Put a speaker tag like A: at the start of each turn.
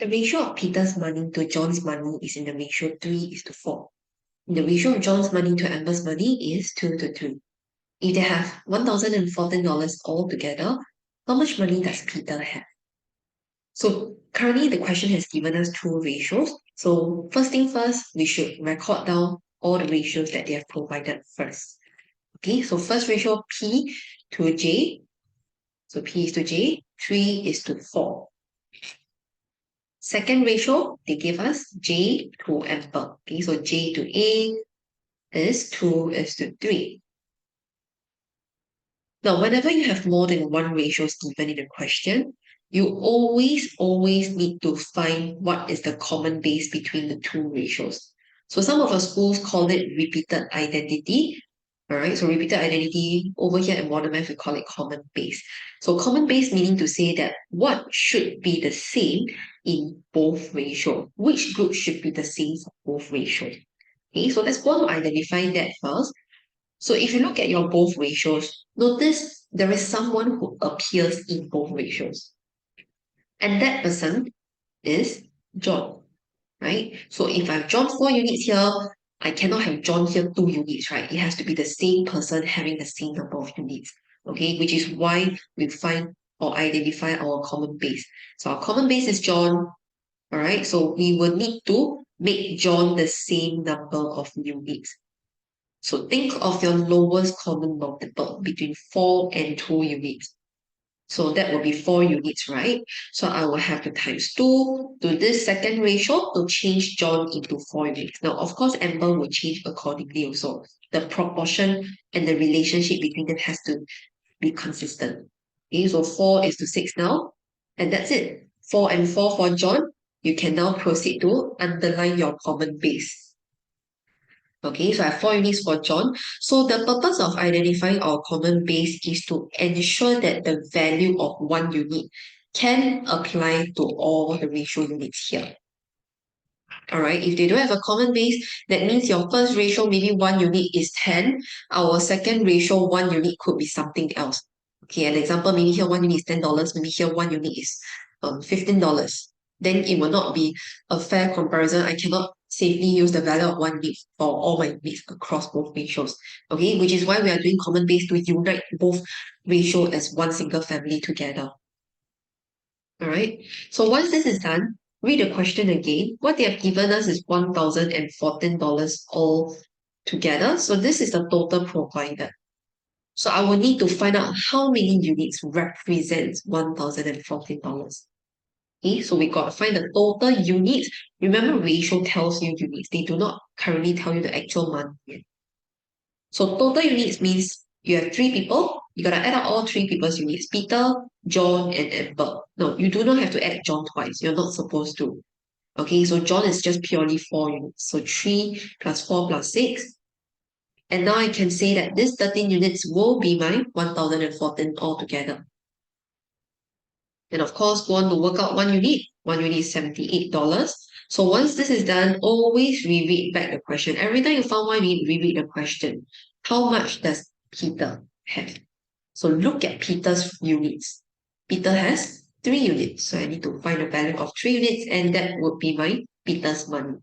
A: The ratio of Peter's money to John's money is in the ratio 3:4. The ratio of John's money to Amber's money is 2:3. If they have $1,014 all together, how much money does Peter have? So currently the question has given us two ratios. So first thing first, we should record down all the ratios that they have provided first. Okay, so first ratio P to J. So P is to J, 3:4. Second ratio, they give us J to Amber. Okay, so J to A is 2:3. Now, whenever you have more than one ratios given in the question, you always need to find what is the common base between the two ratios. So some of our schools call it repeated identity. All right, so repeated identity over here in modern math, we call it common base. So common base meaning to say that what should be the same in both ratios? Which group should be the same for both ratios? Okay, so let's go to identify that first. So if you look at your both ratios, notice there is someone who appears in both ratios. And that person is John, right? So if I have John 4 units here, I cannot have John here 2 units, right? It has to be the same person having the same number of units, okay? Which is why we find or identify our common base. So our common base is John, all right? So we will need to make John the same number of units. So think of your lowest common multiple between 4 and 2 units. So that will be 4 units, right? So I will have to times 2 to this second ratio to change John into 4 units. Now, of course, Amber will change accordingly also. The proportion and the relationship between them has to be consistent. Okay, so 4:6 now. And that's it. 4 and 4 for John. You can now proceed to underline your common base. Okay, so I have 4 units for John. So the purpose of identifying our common base is to ensure that the value of 1 unit can apply to all the ratio units here. Alright, if they don't have a common base, that means your first ratio, maybe 1 unit is 10. Our second ratio, 1 unit could be something else. Okay, an example, maybe here 1 unit is $10, maybe here 1 unit is $15. Then it will not be a fair comparison. I cannot safely use the value of 1 unit for all my units across both ratios. Okay, which is why we are doing common base to unite both ratio as one single family together. Alright, so once this is done, read the question again. What they have given us is $1,014 all together. So this is the total provided. So I will need to find out how many units represents $1,014. Okay, so we got to find the total units. Remember, ratio tells you units. They do not currently tell you the actual money yet. So total units means you have 3 people. You gotta add up all 3 people's units. Peter, John, and Amber. No, you do not have to add John twice. You're not supposed to. Okay, so John is just purely 4 units. So 3 plus 4 plus 6. And now I can say that this 13 units will be my 1,014 altogether. And of course, go on to work out 1 unit. 1 unit is $78. So once this is done, always reread back the question. Every time you found 1 unit, reread the question. How much does Peter have? So look at Peter's units. Peter has 3 units. So I need to find the value of 3 units, and that would be my Peter's money.